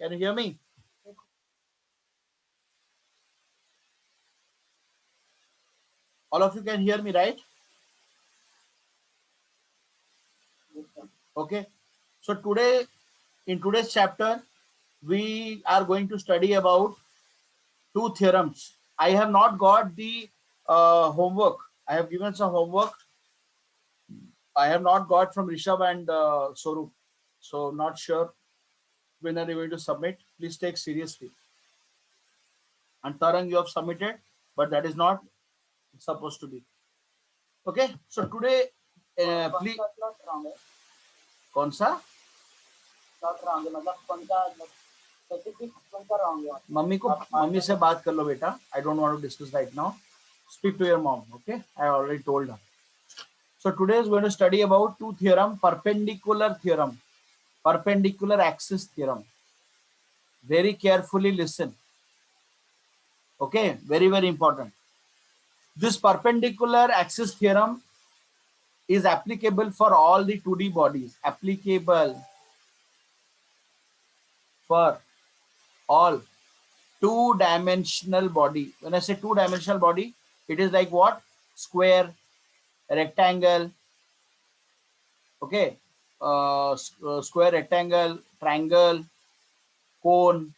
Can you hear me? All of you can hear me, right? Okay. So today, in today's chapter, we are going to study about two theorems. I have not got the homework. I have given some homework. I have not got from Rishabh and Sorup. So not sure when are you going to submit. Please take seriously. And Tarang, you have submitted, but that is not supposed to be. Okay. So today, please. कौन सा mummy से बात कर लो बेटा. I don't want to discuss right now. Speak to your mom. Okay, I already told her. So today is going to study about two theorem, perpendicular axis theorem. Very carefully listen. Okay, very important. This perpendicular axis theorem is applicable for all the 2D bodies. Applicable for all two-dimensional body. When I say two-dimensional body, it is like what? Square, rectangle, okay, square, rectangle, triangle, cone,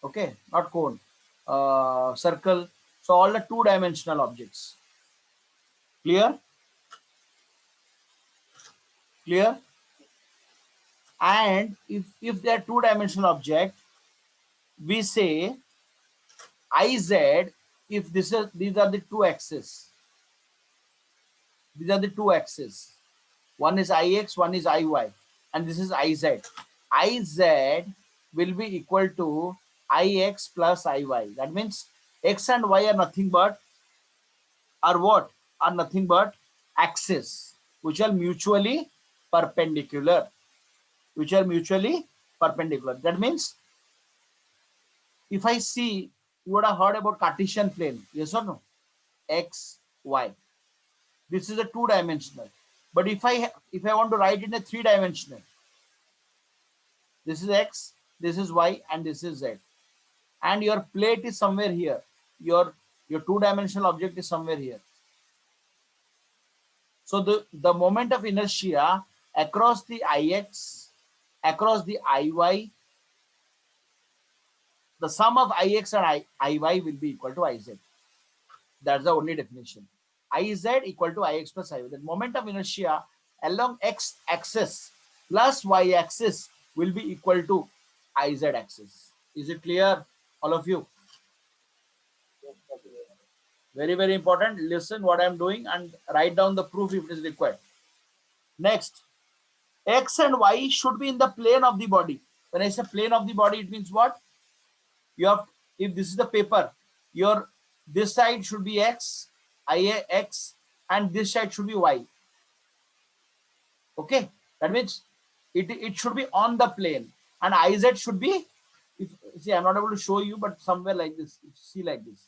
okay, not cone, circle. So all the two-dimensional objects. Clear? Clear? And if they are two-dimensional object, we say Iz, if these are the two axes. These are the two axes. One is Ix, one is Iy, and this is Iz. Iz will be equal to Ix plus Iy. That means X and Y are nothing but, are what? Are nothing but axes which are mutually perpendicular. Which are mutually perpendicular. That means if I see, you would have heard about Cartesian plane, yes or no? X, Y. This is a two-dimensional. But if I want to write in a three-dimensional, this is X, this is Y, and this is Z. And your plate is somewhere here. Your two-dimensional object is somewhere here. So the moment of inertia across the Ix, across the Iy, the sum of Ix and Iy will be equal to Iz. That's the only definition. Iz equal to Ix plus Iy. The moment of inertia along X axis plus Y axis will be equal to Iz axis. Is it clear, all of you? Very important. Listen what I am doing and write down the proof if it is required. Next, X and Y should be in the plane of the body. When I say plane of the body, it means what? You have, if this is the paper, this side should be X, Ix, and this side should be Y. Okay, that means it should be on the plane, and Iz should be, see, I'm not able to show you, but somewhere like this. See, like this.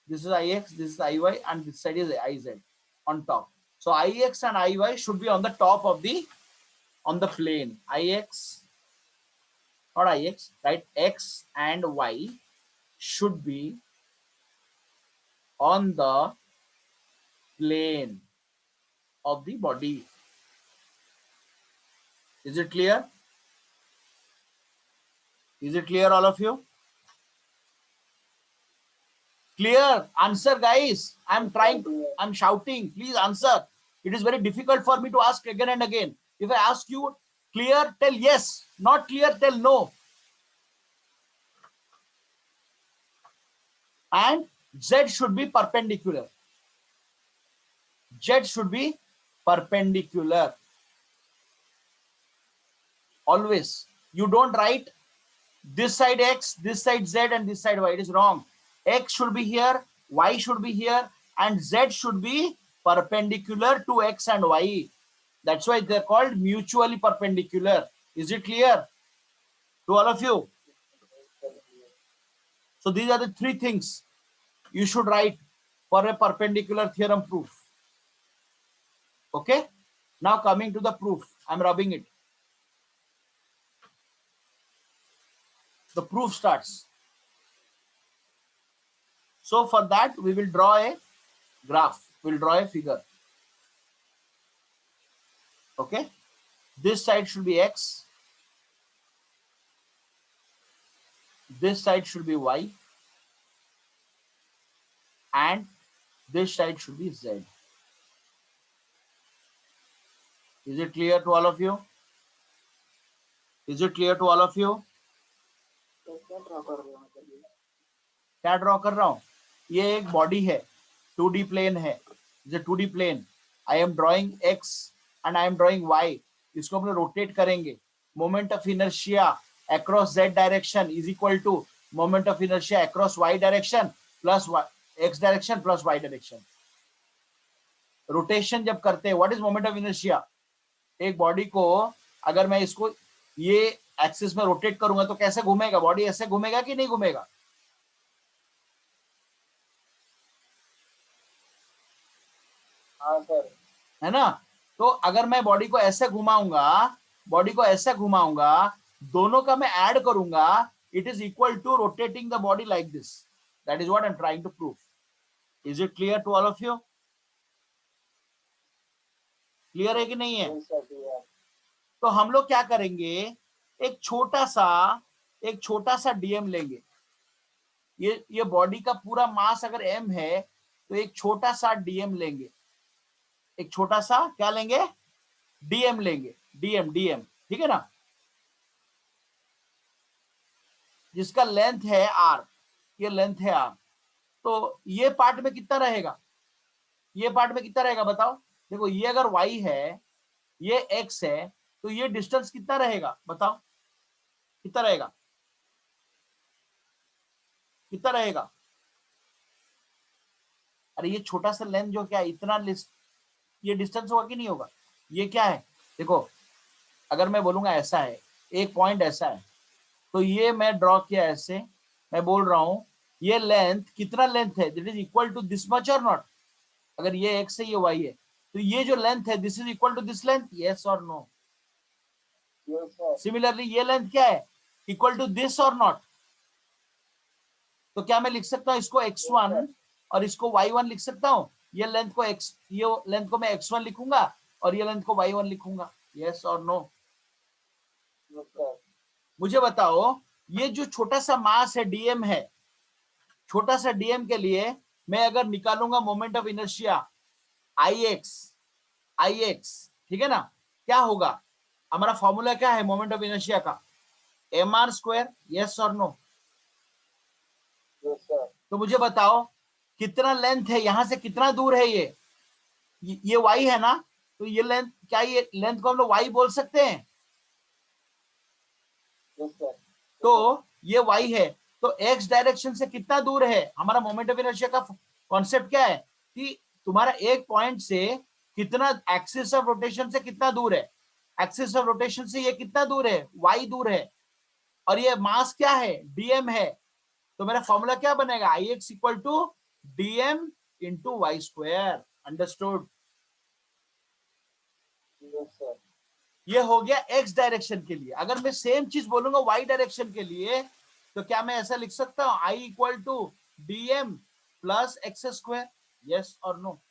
This is Ix, this is Iy, and this side is Iz on top. So Ix and Iy should be on the top of on the plane. Ix, not Ix, right? X and Y should be on the plane of the body. Is it clear? Is it clear, all of you? Clear? Answer, guys. I'm shouting. Please answer. It is very difficult for me to ask again and again. If I ask you clear, tell yes. Not clear, tell no. And Z should be perpendicular. Z should be perpendicular. Always. You don't write this side X, this side Z, and this side Y. It is wrong. X should be here, Y should be here, and Z should be perpendicular to X and Y. That's why they're called mutually perpendicular. Is it clear to all of you? So these are the three things you should write for a perpendicular theorem proof. Okay. Now coming to the proof. I'm rubbing it. the proof starts. So for that we will draw a graph, we'll draw a figure. Okay, this side should be x, this side should be y, and this side should be z. Is it clear to all of you? Is it clear to all of you? क्या draw कर रहा हूं? ये एक body है, 2D plane है, 2D plane. I am drawing x and I am drawing y. इसको हम रोटेट करेंगे. Moment of inertia across z direction is equal to moment of inertia across y direction plus x direction plus y direction. Rotation जब करते हैं, what is moment of inertia? एक body को अगर मैं इसको ये एक्सिस में रोटेट करूंगा तो कैसे घूमेगा? बॉडी ऐसे घूमेगा कि नहीं घूमेगा? हाँ सर. है ना? तो अगर मैं बॉडी को ऐसे घुमाऊंगा, दोनों का मैं ऐड करूंगा, it is equal to rotating the body like this. That is what I am trying to prove. Is it clear to all of you? Clear है कि नहीं है? तो हम लोग क्या करेंगे, एक छोटा सा डीएम लेंगे. ये बॉडी का पूरा मास अगर m है तो एक छोटा सा डीएम लेंगे. एक छोटा सा क्या लेंगे? डीएम लेंगे. डीएम ठीक है ना, जिसका लेंथ है r. ये लेंथ है r. तो ये पार्ट में कितना रहेगा? ये पार्ट में कितना रहेगा बताओ? देखो, ये अगर y है, ये x है, तो ये डिस्टेंस कितना रहेगा बताओ? कितना रहेगा? कितना रहेगा? अरे ये छोटा सा लेंथ जो क्या इतना ये डिस्टेंस होगा कि नहीं होगा? ये क्या है? देखो, अगर मैं बोलूंगा ऐसा है, एक पॉइंट ऐसा है, तो ये मैं ड्रॉ किया ऐसे. मैं बोल रहा हूं ये लेंथ कितना लेंथ है? That is equal to this much or not? अगर ये x है, ये y है, तो ये जो लेंथ है this is equal to this length. Yes और नो? सिमिलरली ये लेंथ क्या है? Equal to this or not? तो क्या मैं लिख सकता हूं इसको x1 और इसको y1 लिख सकता हूं? ये लेंथ को मैं x1 लिखूंगा और ये लेंथ को y1 लिखूंगा. यस और नो? मुझे बताओ, ये जो छोटा सा मास है डीएम है, छोटा सा डीएम के लिए मैं अगर निकालूंगा moment of inertia I x, ठीक है ना, क्या होगा? हमारा फॉर्मूला क्या है मोमेंट ऑफ इनर्शिया का? mr². यस और नो? तो मुझे बताओ कितना लेंथ है, यहां से कितना दूर है? ये y है ना, तो ये लेंथ, क्या ये लेंथ को हम लोग y बोल सकते हैं? तो ये y है, तो x डायरेक्शन से कितना दूर है? हमारा मोमेंट ऑफ इनर्शिया का कॉन्सेप्ट क्या है कि तुम्हारा एक पॉइंट से कितना, एक्सिस ऑफ रोटेशन से कितना दूर है? एक्सिस ऑफ रोटेशन से ये कितना दूर है? y दूर है. और ये मास क्या है? dm है. तो मेरा फॉर्मूला क्या बनेगा? Ix equal to dm into y square. Understood? ये हो गया x डायरेक्शन के लिए. अगर मैं सेम चीज बोलूंगा y डायरेक्शन के लिए, तो क्या मैं ऐसा लिख सकता हूं? I equal to dm plus x square. Yes और no?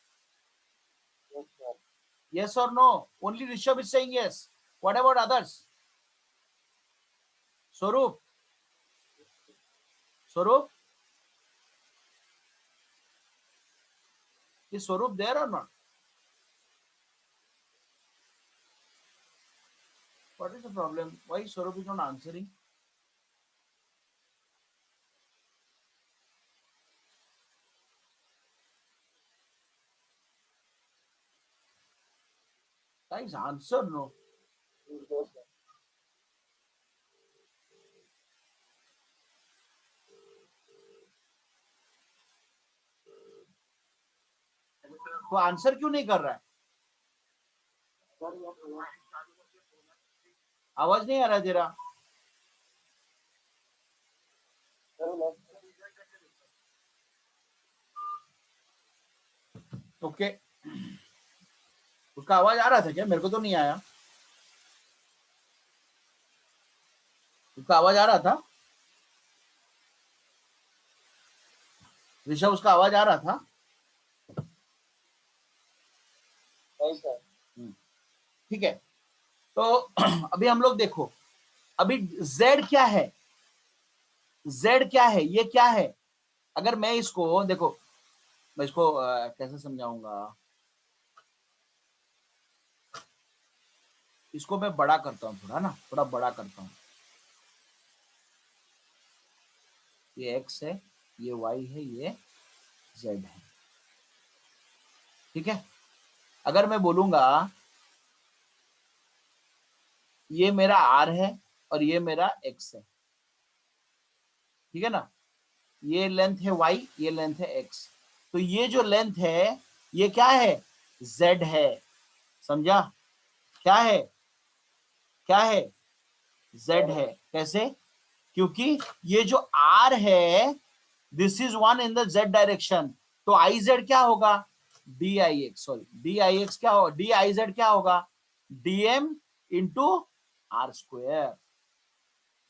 Yes or no? Only Rishabh is saying yes. What about others? Swaroop? Swaroop? Is Swaroop there or not? What is the problem? Why Swaroop is not answering? Guys, answer no. तो answer क्यों नहीं कर रहा है? आवाज नहीं आ रहा तेरा. ओके, उसका आवाज आ रहा था क्या? मेरे को तो नहीं आया. उसका आवाज आ रहा था. ऋषभ, उसका आवाज आ रहा था? नहीं सर। ठीक है, तो अभी हम लोग देखो, अभी z क्या है, z क्या है, ये क्या है? अगर मैं इसको देखो, मैं इसको कैसे समझाऊंगा, इसको मैं बड़ा करता हूँ थोड़ा ना, थोड़ा बड़ा करता हूँ। ये x है, ये y है, ये z है। ठीक है, अगर मैं बोलूंगा ये मेरा r है और ये मेरा x है, ठीक है ना, ये लेंथ है y, ये लेंथ है x, तो ये जो लेंथ है ये क्या है, z है। समझा? क्या है, क्या है, z है। कैसे? क्योंकि ये जो r है, this is one in the z direction, तो आई जेड क्या होगा, d I x, sorry d I x क्या होगा, डी आई जेड क्या होगा, dm into r square.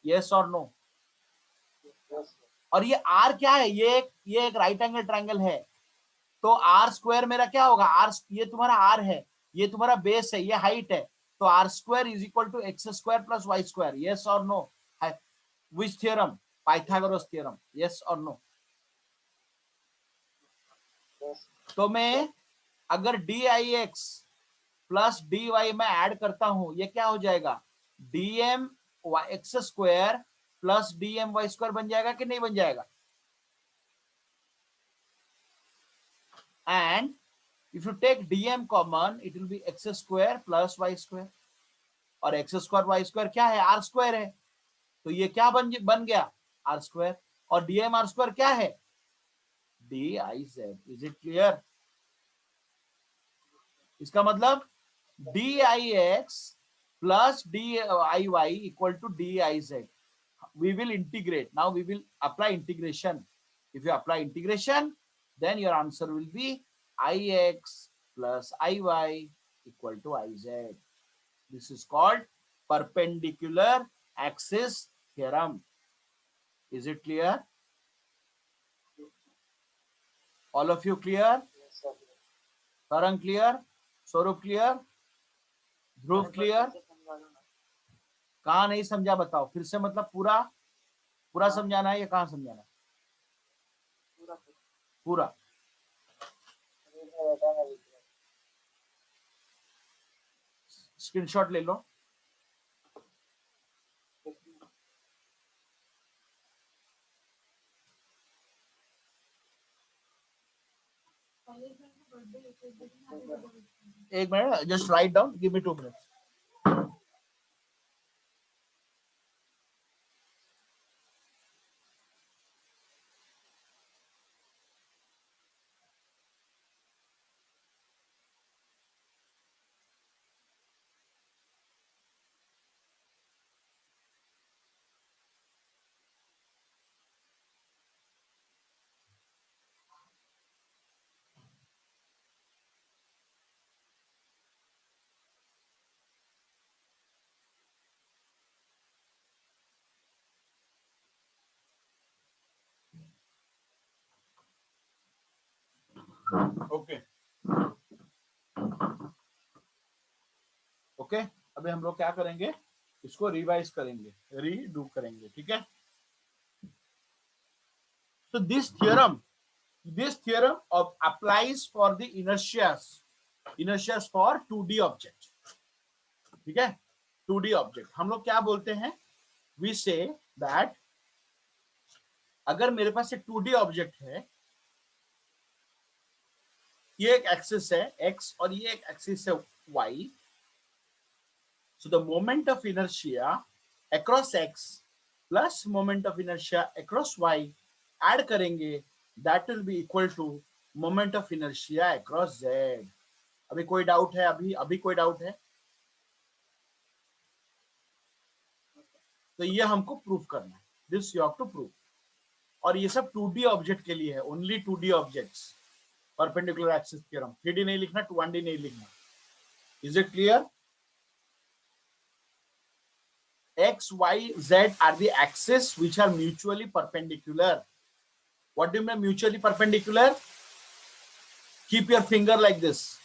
Yes और नो? यस और ये r क्या है, ये एक राइट एंगल ट्रायंगल है, तो आर स्क्वायर मेरा क्या होगा, आर, ये तुम्हारा आर है, ये तुम्हारा बेस है, ये हाइट है, तो r square is equal to x square plus y square. Yes और no? Which theorem? Pythagoras theorem. Yes और नो? यस तो मैं अगर d I x plus d y में ऐड करता हूं, ये क्या हो जाएगा, d m x square plus d m y square बन जाएगा कि नहीं बन जाएगा? And if you take dm common, it will be x square plus y square, और एक्स स्क्वायर वाई स्क्वायर क्या है, आर स्क्वायर है, तो ये क्या बन गया, आर स्क्वायर, और डीएम आर स्क्वायर क्या है, d I z. Is it clear? इसका मतलब d I x plus d I y equal to d I z. We will integrate. Now we will apply integration. If you apply integration, then your answer will be ix plus iy equal to iz. This is called perpendicular axis theorem. Is it clear? All of you clear? Yes sir. Tarang clear? Swarup clear? Dhruv clear? कहाँ नहीं समझा बताओ फिर से, मतलब पूरा पूरा समझाना है या कहाँ समझाना है? पूरा। स्क्रीनशॉट ले लो। एक minute, just write down, give me 2 minutes. Okay okay, अभी हम लोग क्या करेंगे, इसको रिवाइज करेंगे, रीडू करेंगे, ठीक है। So this theorem of applies for the inertias for 2D object, ठीक है। 2D object हम लोग क्या बोलते हैं, we say that अगर मेरे पास एक 2D ऑब्जेक्ट है, ये एक एक्सिस है x और ये एक एक्सिस है y, so the moment of inertia across x plus moment of inertia across y add करेंगे, that will be equal to moment of inertia across z। अभी कोई डाउट है, अभी कोई डाउट है? तो ये हमको प्रूफ करना है, this you have to prove. और ये सब 2D ऑब्जेक्ट के लिए है, only 2D objects, perpendicular axis theorem. 3D नहीं लिखना, 1D नहीं लिखना। Is it clear? x, y, z are the axes which are mutually perpendicular. What do you mean mutually perpendicular? Keep your finger like this.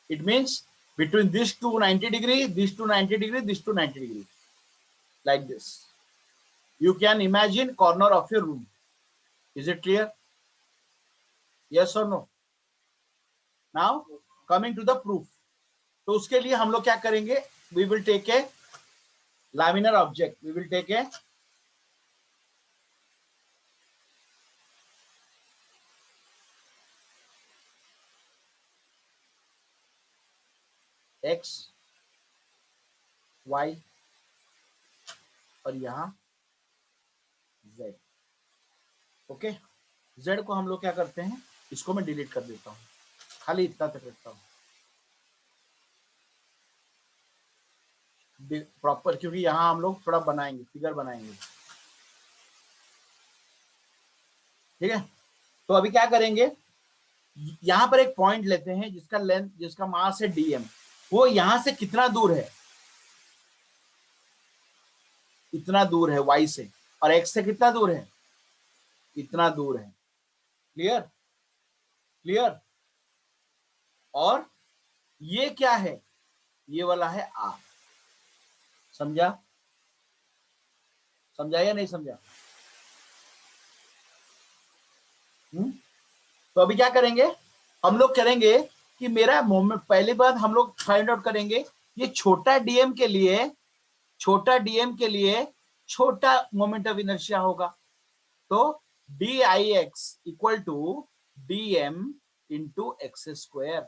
It means between this to 90 degree, this to 90 degree, this to 90 degree. Like this. You can imagine corner of your room. Is it clear? Yes or no? Now coming to the proof. तो उसके लिए हम लोग क्या करेंगे? We will take a laminar object. We will take a x, y और यहाँ z. Okay, z को हम लोग क्या करते हैं? इसको मैं डिलीट कर देता हूँ, खाली इतना तक रखता हूँ प्रॉपर, क्योंकि यहाँ हम लोग थोड़ा बनाएंगे, फिगर बनाएंगे. ठीक है, तो अभी क्या करेंगे? यहाँ पर एक पॉइंट लेते हैं जिसका लेंथ, जिसका मास है dm. वो यहां से कितना दूर है? इतना दूर है y से. और x से कितना दूर है? इतना दूर है. क्लियर? क्लियर? और ये क्या है? ये वाला है r. समझा? समझा या नहीं समझा? तो अभी क्या करेंगे? हम लोग करेंगे कि मेरा मोमेंट, पहली बात हम लोग फाइंड आउट करेंगे ये छोटा dm के लिए, छोटा dm के लिए छोटा मोमेंट ऑफ इनर्शिया होगा. तो dix equal to dm into x square.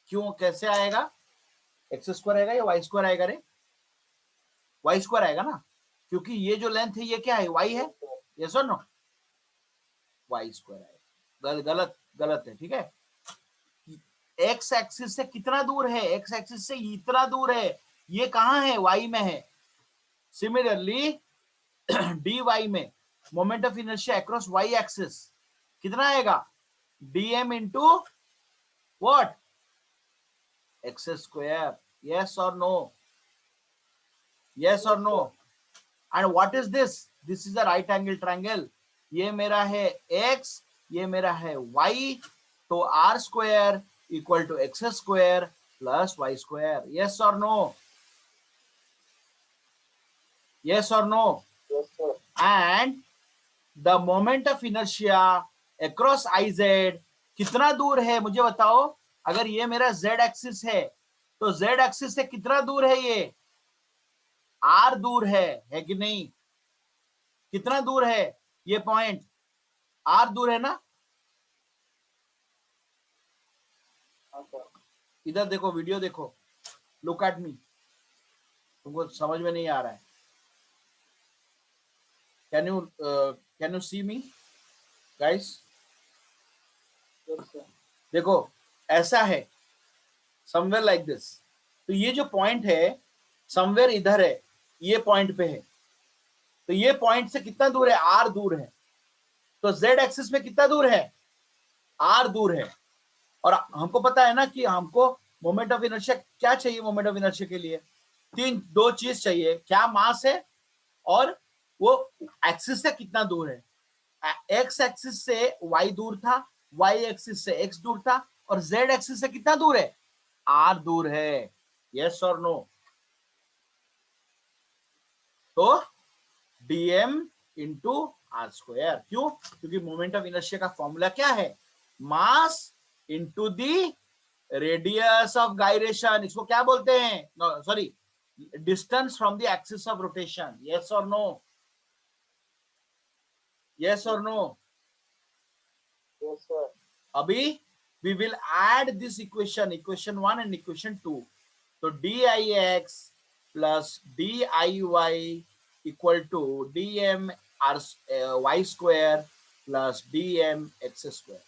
क्यों, कैसे आएगा? एक्स स्क्वायर आएगा या वाई स्क्वायर आएगा? रे वाई स्क्वायर आएगा ना, क्योंकि ये जो लेंथ है ये क्या है? वाई है. यस और नो? वाई स्क्वायर आएगा. गलत गलत है. ठीक है, एक्स एक्सिस से कितना दूर है? एक्स एक्सिस से इतना दूर है. ये कहां है? वाई में है. सिमिलरली डी वाई में moment of inertia across y axis कितना आएगा? dm into what? X square. Yes और नो? यस और no? And what is this? This is a right angle triangle. ये मेरा है x, ये मेरा है y. तो r square equal to x square plus y square. Yes और नो? यस और no? Yes, sir. And the moment of inertia across iz कितना दूर है मुझे बताओ? अगर ये मेरा z एक्सिस है तो z एक्सिस से कितना दूर है? ये r दूर है कि नहीं? कितना दूर है ये पॉइंट? r दूर है ना? हाँ, sir. इधर देखो, वीडियो देखो, लुक एट मी. तुमको समझ में नहीं आ रहा है? Can you see me guys? Yes, sir. देखो ऐसा है, समवेयर लाइक दिस. तो ये जो पॉइंट है समवेयर इधर है, ये पॉइंट पे है. तो ये पॉइंट से कितना दूर है? r दूर है. तो z एक्सिस में कितना दूर है? r दूर है. और हमको पता है ना कि हमको मोमेंट ऑफ इनर्शिया क्या चाहिए? मोमेंट ऑफ इनर्शिया के लिए दो चीज चाहिए. क्या? मास है, और वो एक्सिस से कितना दूर है. एक्स एक्सिस से y दूर था, y एक्सिस से x दूर था, और z एक्सिस से कितना दूर है? r दूर है. यस और नो? तो dm इंटू आर स्क्वायर. क्यों? क्योंकि मोमेंट ऑफ इनर्शिया का फॉर्मूला क्या है? Mass into the radius of gyration. इसको क्या बोलते हैं? Sorry, distance from the axis of rotation. Yes और नो? यस और नो? Yes, sir. अभी we will add this equation, equation 1 and equation 2. तो dix plus diy equal to dm y square plus dm x square.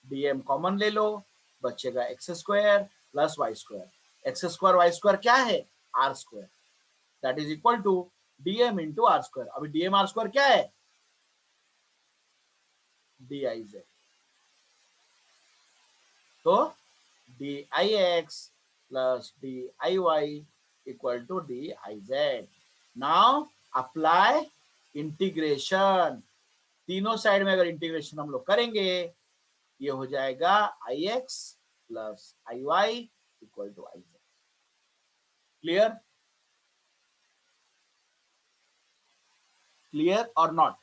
dm common ले लो, बचेगा x square plus y square. x square y square क्या है? r square. That is equal to dm into are square. अभी dm r square क्या है? diz. तो dix plus diy equal to diz. Now apply integration, तीनों side में अगर integration हम लोग करेंगे, ये हो जाएगा I x plus I y equal to I z. Clear? Clear और not?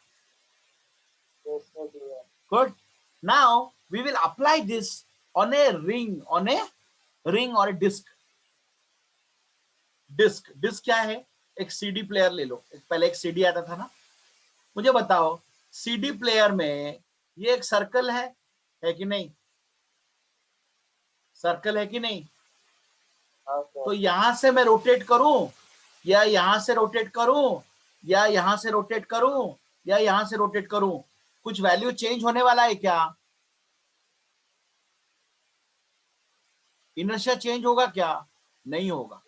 Yes, sir. Clear. Good. Now we will apply this on a ring, on a ring or a disc. Disc क्या है? एक CD player ले लो। पहले एक CD आता था ना, मुझे बताओ सीडी प्लेयर में ये एक सर्कल है कि नहीं? सर्कल है कि नहीं? हाँ सर। तो यहां से मैं रोटेट करूं या यहां से रोटेट करूं या यहां से रोटेट करूं या यहां से रोटेट करूं, कुछ वैल्यू चेंज होने वाला है क्या? इनर्शिया चेंज होगा क्या? नहीं होगा।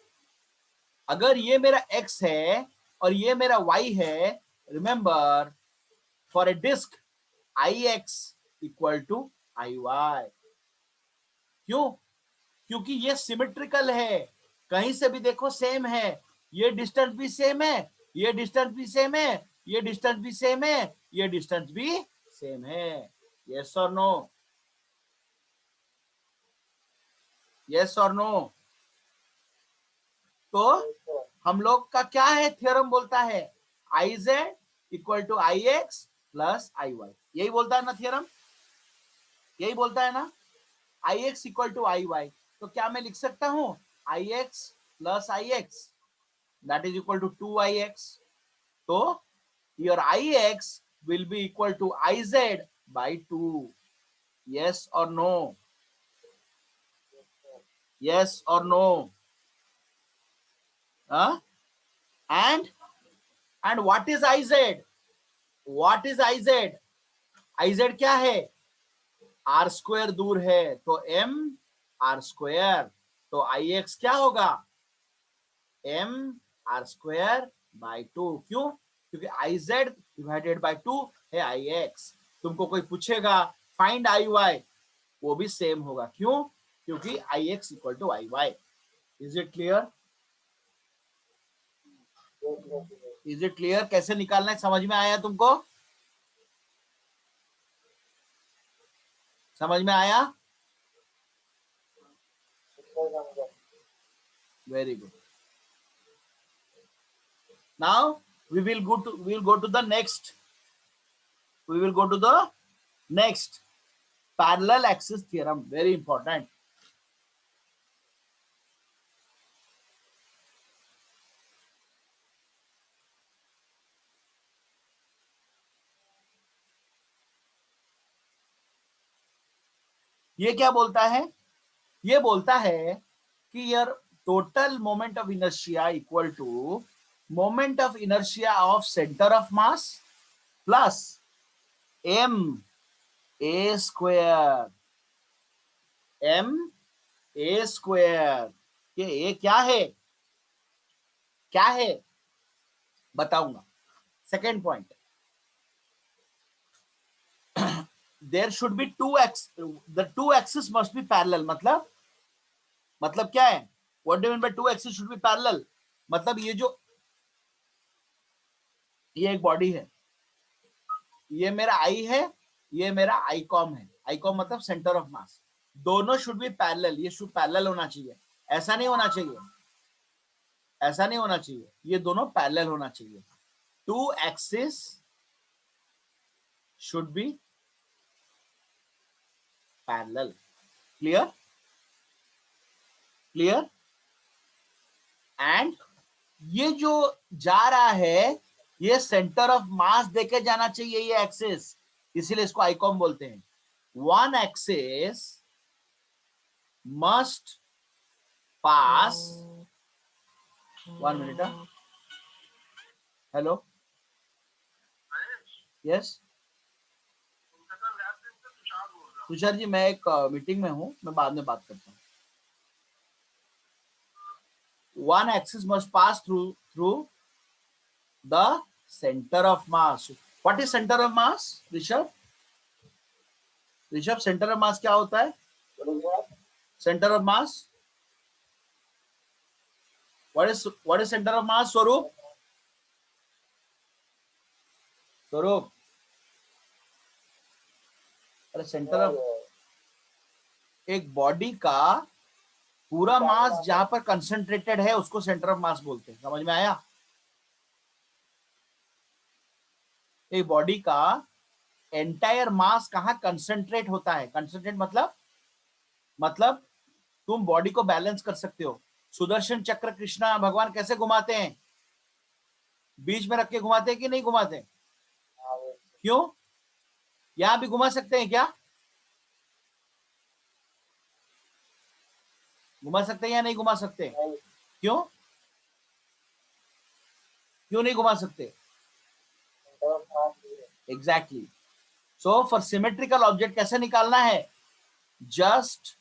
अगर ये मेरा x है और ये मेरा y है, remember for a disc I x equal to I y. क्यों? क्योंकि ये सिमेट्रिकल है, कहीं से भी देखो सेम है, ये डिस्टेंस भी सेम है, ये डिस्टेंस भी सेम है, ये डिस्टेंस भी सेम है, ये डिस्टेंस भी सेम है। यस और नो? यस और नो? तो Yes, sir. हम लोग का क्या है, थ्योरम बोलता है I z equal to I x plus I y. यही बोलता है ना थ्योरम? यही बोलता है ना, I x equal to I y. तो क्या मैं लिख सकता हूं I x plus I x that is equal to 2ix। तो your ix will be equal to iz by 2. Yes or no? Yes, sir. Yes or no? Huh? And what is iz? What is iz? iz क्या है? r square दूर है तो m r square, तो ix क्या होगा? m r square by 2। क्यों? क्योंकि iz डिवाइडेड बाई 2 है ix। तुमको कोई पूछेगा फाइंड आई वाई, वो भी सेम होगा। क्यों? क्योंकि I x equal to I y. Is it clear? Yes, sir. Clear. Is it clear? कैसे निकालना है समझ में आया तुमको? समझ में आया? Yes, sir. Ramja. Very good. Now we will go to the next, we will go to the next parallel axis theorem, very important. ये क्या बोलता है? ये बोलता है कि यार total moment of inertia equal to moment of inertia of centre of mass plus m a square. M a square, ये ए क्या है? क्या है बताऊंगा। Second point, there should be two x, the two axis must be parallel. मतलब क्या है? What do mean by two axis should be parallel? मतलब ये एक बॉडी है, ये मेरा आई है, ये मेरा आई कॉम है। आई कॉम मतलब सेंटर ऑफ मास। दोनों शुड बी पैरेलल, ये शुड पैरेलल होना चाहिए। ऐसा नहीं होना चाहिए, ऐसा नहीं होना चाहिए, ये दोनों पैरेलल होना चाहिए। Two axis should be parallel. Clear? Clear? And ये जो जा रहा है, ये सेंटर ऑफ मास देके जाना चाहिए ये एक्सिस, इसीलिए इसको आईकॉम बोलते हैं। One axis must pass, 1 minute, hello, yes Tushar ji, मैं एक मीटिंग में हूं, मैं बाद में बात करता हूं। One axis must pass through the centre of mass. What is centre of mass? Rishabh, centre of मास क्या होता है? What is that? Centre of mass, what is centre of मास? स्वरूप, स्वरूप, अरे सेंटर ऑफ एक बॉडी का पूरा मास जहां पर कंसंट्रेटेड है उसको सेंटर ऑफ मास बोलते हैं, समझ में आया? एक बॉडी का एंटायर मास कहाँ कंसंट्रेट होता है, कंसंट्रेट मतलब तुम बॉडी को बैलेंस कर सकते हो। सुदर्शन चक्र कृष्णा भगवान कैसे घुमाते हैं, बीच में रख के घुमाते हैं कि नहीं घुमाते? क्यों? यहां भी घुमा सकते हैं क्या? घुमा सकते हैं या नहीं घुमा सकते? क्यों क्यों नहीं घुमा सकते? Exactly. So for symmetrical object कैसे निकालना है, जस्ट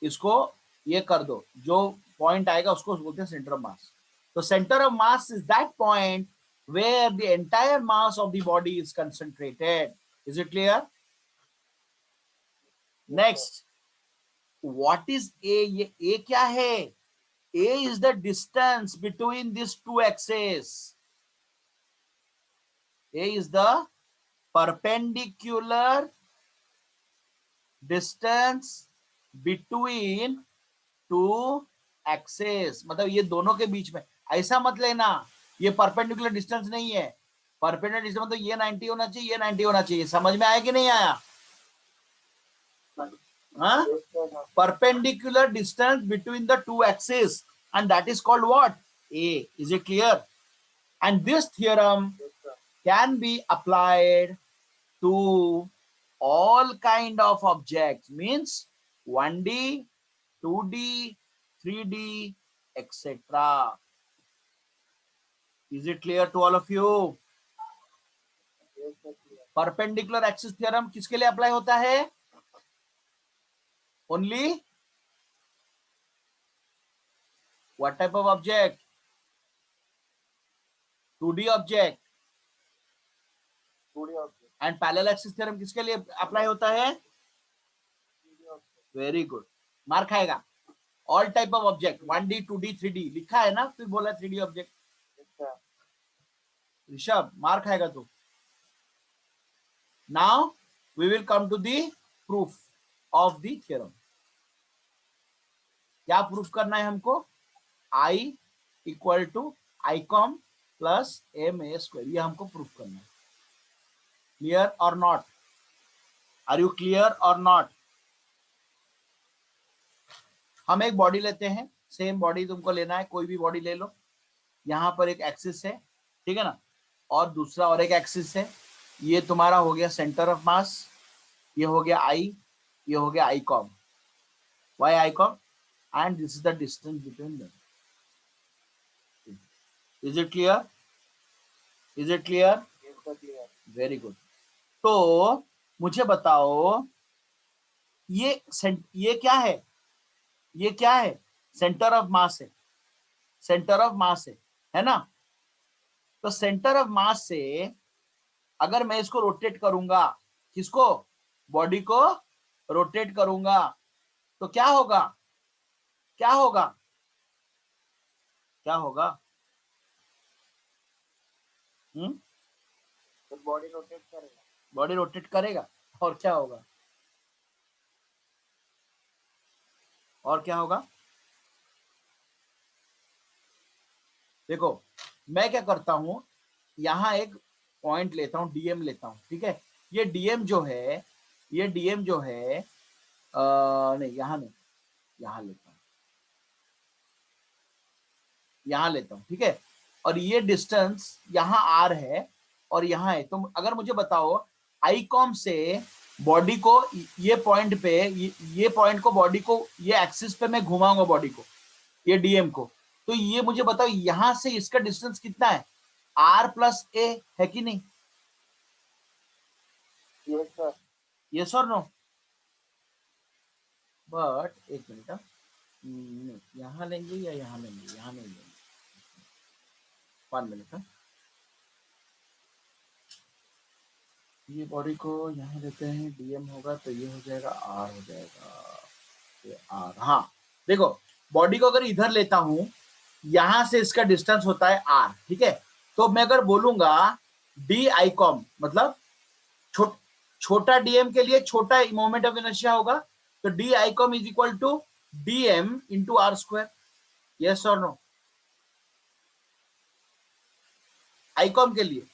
इसको ये कर दो, जो पॉइंट आएगा उसको बोलते हैं सेंटर ऑफ मास। तो centre of mass is that point where the entire mass of the body is concentrated. Is it clear? Next, what is A? ये A क्या है? A is the distance between these two axes. A is the perpendicular distance between two axes. मतलब ये दोनों के बीच में, ऐसा मत लेना ये परपेंडिकुलर डिस्टेंस नहीं है। परपेंडिकुलर डिस्टेंस मतलब ये 90 होना चाहिए, ये 90 होना चाहिए। समझ में आया कि नहीं आया? हाँ, perpendicular distance between the two axes, and that is called what? A. Is it clear? And this theorem can be applied to all kind of objects, means 1D, 2D, 3D, etc. Is it clear to all of you? Perpendicular axis theorem किसके लिए apply होता है? Only what type of object? 2D object. And parallel axis theorem किसके लिए apply होता है? Very good, मार खाएगा। All type of object 1D, 2D, 3D लिखा है ना, फिर बोला 3D ऑब्जेक्ट। ऋषभ मार खाएगा तू। Now we will come to the proof of the theorem. क्या प्रूफ करना है हमको? I equal to ICOM plus MA square, ये हमको प्रूफ करना है। क्लियर और नॉट? आर यू क्लियर और नॉट? हम एक बॉडी लेते हैं, सेम बॉडी तुमको लेना है, कोई भी बॉडी ले लो। यहाँ पर एक एक्सिस है, ठीक है ना, और दूसरा और एक एक्सिस है। ये तुम्हारा हो गया सेंटर ऑफ मास, ये हो गया I, ये हो गया ICOM। Why ICOM? And this is the distance between them. Is it clear? Is it clear? Very good. तो मुझे बताओ ये क्या है? ये क्या है? सेंटर ऑफ मास है, सेंटर ऑफ मास है ना? तो सेंटर ऑफ मास से अगर मैं इसको रोटेट करूंगा, किसको? बॉडी को रोटेट करूंगा, तो क्या होगा? क्या होगा? क्या होगा? तो बॉडी रोटेट करेगा। बॉडी रोटेट करेगा, और क्या होगा? और क्या होगा? देखो मैं क्या करता हूं, यहां एक पॉइंट लेता हूं, डीएम लेता हूं, ठीक है? ये डीएम जो है, ये डीएम जो है नहीं यहां नहीं, यहां लेता हूं, यहां लेता हूं, ठीक है? और ये डिस्टेंस यहां आर है और यहां है। तो अगर मुझे बताओ आईकॉम से बॉडी को ये पॉइंट पे, ये पॉइंट को, बॉडी को ये एक्सिस पे मैं घुमाऊंगा बॉडी को, ये डीएम को, तो ये मुझे बताओ यहां से इसका डिस्टेंस कितना है? आर प्लस ए है कि नहीं? यस और नो? बट एक मिनट, यहां लेंगे या यहां लेंगे? यहां नहीं लेंगे, 1 मिनट। ये बॉडी को यहाँ लेते हैं, डीएम होगा तो ये हो जाएगा आर, हो जाएगा ये आर। हाँ देखो, बॉडी को अगर इधर लेता हूं, यहां से इसका डिस्टेंस होता है आर, ठीक है? तो मैं अगर बोलूंगा डी आईकॉम मतलब छोटा डीएम के लिए छोटा मोमेंट ऑफ इनर्शिया होगा, तो D I com is equal to DM into are square. Yes और नो? आईकॉम के लिए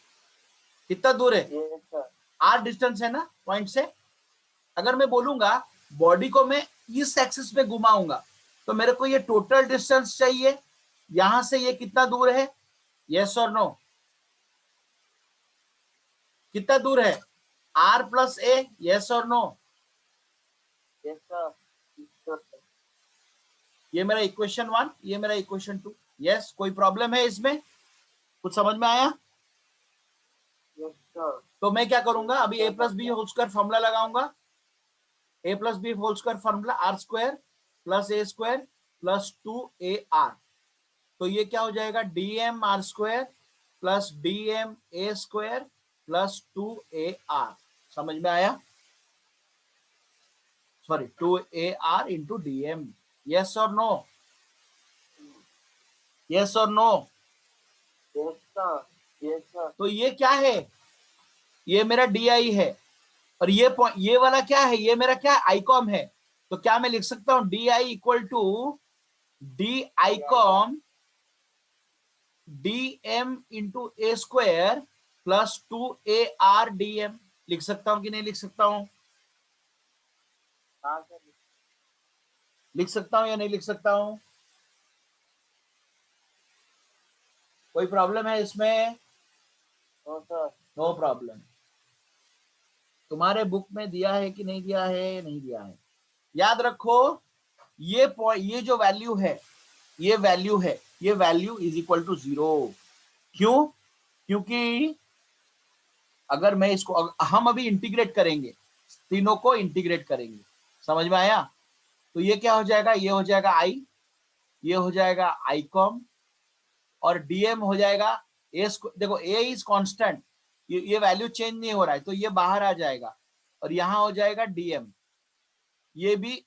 कितना दूर है? yes sir, आर डिस्टेंस है ना पॉइंट से। अगर मैं बोलूंगा बॉडी को मैं इस एक्सिस पे घुमाऊंगा, तो मेरे को ये टोटल डिस्टेंस चाहिए, यहां से ये कितना दूर है? यस और नो? कितना दूर है? R plus A. यस और no? yes sir, sure sir, ये मेरा इक्वेशन 1, ये मेरा इक्वेशन 2। यस, कोई प्रॉब्लम है इसमें? कुछ समझ में आया? yes sir, तो मैं क्या करूंगा अभी, a plus B whole square formula लगाऊंगा। A plus B whole square formula r square plus a square plus 2 AR। तो ये क्या हो जाएगा? Dm r square plus dm a square plus 2AR। समझ में आया? Sorry, 2AR into dm. Yes और नो? यस और no? yes sir, yes sir, तो ये क्या है? ये मेरा DI है, और ये वाला क्या है? ये मेरा क्या? आईकॉम है। तो क्या मैं लिख सकता हूं? DI equal to D I com DM into A square plus 2AR DM. लिख सकता हूं कि नहीं लिख सकता हूं? हाँ सर, लिख सकता हूं या नहीं लिख सकता हूं? कोई प्रॉब्लम है इसमें? no sir, no problem. तुम्हारे बुक में दिया है कि नहीं दिया है? नहीं दिया है। याद रखो, ये जो वैल्यू है, ये वैल्यू इज इक्वल टू 0। क्यों? क्योंकि अगर मैं इसको हम अभी इंटीग्रेट करेंगे, तीनों को इंटीग्रेट करेंगे। समझ में आया? तो ये क्या हो जाएगा? ये हो जाएगा आई, ये हो जाएगा आईकॉम, और डीएम हो जाएगा ए। देखो ए इज कांस्टेंट, ये वैल्यू चेंज नहीं हो रहा है, तो ये बाहर आ जाएगा, और यहां हो जाएगा डीएम। ये भी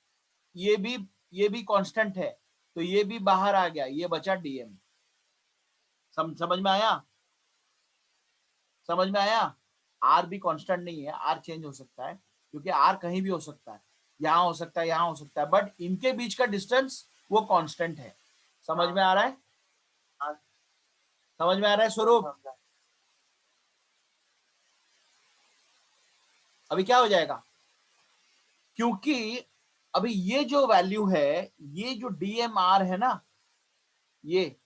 ये भी ये भी कांस्टेंट है, तो ये भी बाहर आ गया, ये बचा डीएम। समझ में आया? समझ में आया? आर भी कांस्टेंट नहीं है, आर चेंज हो सकता है, क्योंकि आर कहीं भी हो सकता है, यहां हो सकता है, यहां हो सकता है, बट इनके बीच का डिस्टेंस वो कांस्टेंट है। समझ में आ रहा है? हाँ समझ में आ रहा है स्वरूप? समझा, अभी क्या हो जाएगा? क्योंकि अभी ये जो वैल्यू है, ये जो डीएमआर है ना, ये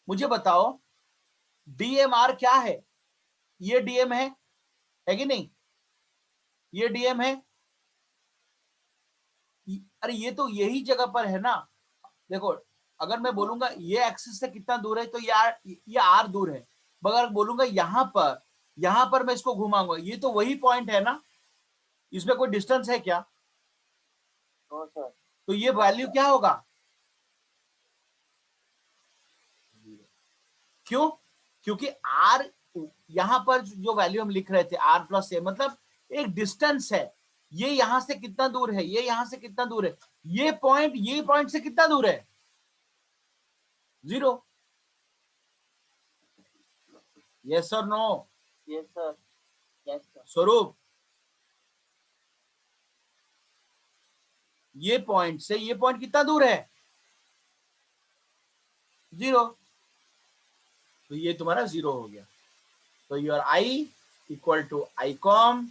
मुझे बताओ डीएमआर क्या है? ये डीएम है कि नहीं? ये डीएम है। अरे ये तो यही जगह पर है ना। देखो, अगर मैं बोलूंगा ये एक्सिस से कितना दूर है, तो ये आर दूर है, मगर बोलूंगा यहां पर मैं इसको घुमाऊंगा, ये तो वही पॉइंट है ना, इसमें कोई डिस्टेंस है क्या? no sir, तो ये वैल्यू क्या होगा? क्यों? क्योंकि आर, यहां पर जो वैल्यू हम लिख रहे थे आर प्लस ए, मतलब एक डिस्टेंस है। ये यहां से कितना दूर है? ये यहां से कितना दूर है? ये पॉइंट से कितना दूर है? 0। यस और no? yes sir, yes sir, स्वरूप, ये पॉइंट से ये पॉइंट कितना दूर है? 0। तो ये तुम्हारा 0 हो गया। तो your I equal to I com,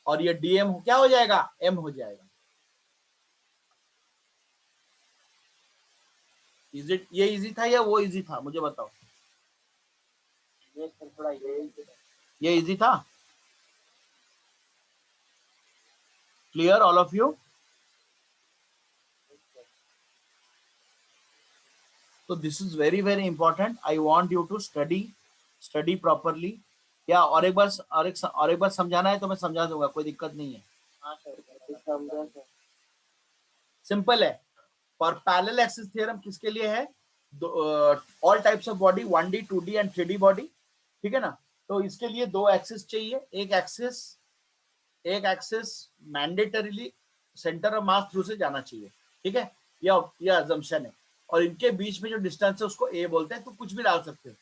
और ये डीएम क्या हो जाएगा? एम हो जाएगा। ये इजी था या वो इजी था? मुझे बताओ। yes sir, थोड़ा ये ये इजी था? Clear all of you? So this is very very important. I want you to study properly. या और एक बार समझाना है तो मैं समझा दूंगा, कोई दिक्कत नहीं है। हाँ सर, समझा सर, सिंपल है। फॉर पैरेलल एक्सिस थ्योरम किसके लिए है? All types of body, 1D 2D and 3D body, ठीक है ना। तो इसके लिए दो एक्सिस चाहिए। एक axis mandatorily centre of mass through से जाना चाहिए, ठीक है, यह अजम्पशन है। और इनके बीच में जो डिस्टेंस है उसको ए बोलते हैं, तो कुछ भी डाल सकते हो।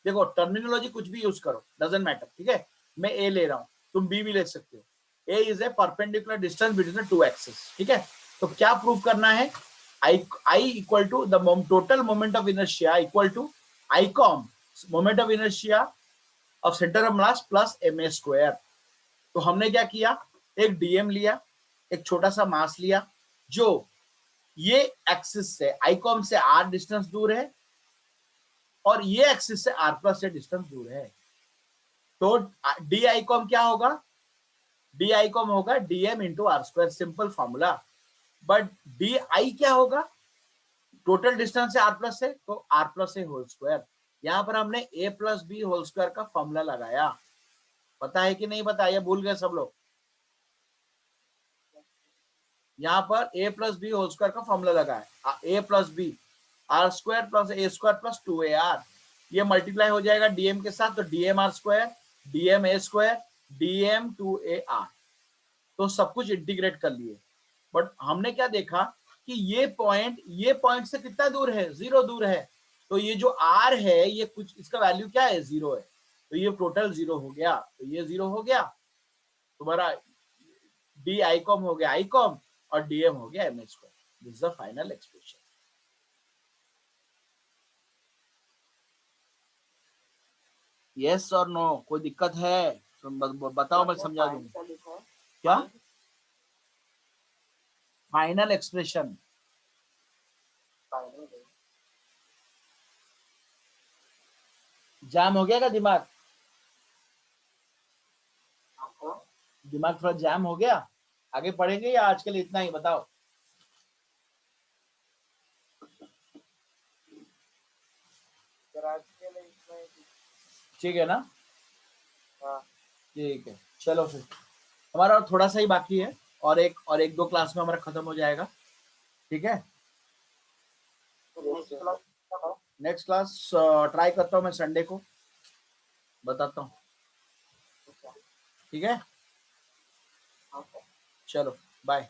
देखो टर्मिनोलॉजी कुछ भी यूज करो, डजंट मैटर, ठीक है। मैं ए ले रहा हूँ, तुम बी भी ले सकते हो। A is a perpendicular distance between the two axis, ठीक है। तो क्या प्रूव करना है, I equal to the total moment of inertia equal to I com moment of inertia of centre of mass plus m a square. तो हमने क्या किया, एक डीएम लिया, एक छोटा सा मास लिया जो ये एक्सिस से आईकॉम से आर डिस्टेंस दूर है और ये एक्सिस से आर प्लस से डिस्टेंस दूर है। तो डी आईकॉम क्या होगा, डी आईकॉम होगा DM into are square, simple formula. But D I क्या होगा, टोटल डिस्टेंस है आर प्लस से, तो R plus A whole square. यहां पर हमने A plus B whole square का फॉर्मूला लगाया। पता है कि नहीं पता, ये भूल गए सब लोग। यहाँ पर a plus B whole square का फॉर्मूला लगा है, a plus b r square plus a square plus 2ar। ये मल्टीप्लाई हो जाएगा डीएम के साथ, तो dm r square dm a square dm 2ar। तो सब कुछ इंटीग्रेट कर लिए। बट हमने क्या देखा कि ये पॉइंट से कितना दूर है, 0 दूर है। तो ये जो आर है ये कुछ, इसका वैल्यू क्या है, 0 है। तो ये टोटल 0 हो गया, तो ये 0 हो गया, तुम्हारा डी आईकॉम हो गया आईकॉम और डीएम हो गया M square. This is the final expression. Yes और नो, कोई दिक्कत है तो बताओ, मैं समझा दूंगा। क्या फाइनल एक्सप्रेशन, जाम हो गया क्या दिमाग, दिमाग थोड़ा जाम हो गया। आगे पढ़ेंगे या आज के लिए इतना ही, बताओ। ठीक है ना, ठीक है, चलो फिर हमारा और थोड़ा सा ही बाकी है, और एक दो क्लास में हमारा खत्म हो जाएगा, ठीक है। नेक्स्ट क्लास ट्राई करता हूँ मैं संडे को, बताता हूँ, ठीक है। चलो bye.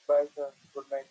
Bye sir, good night.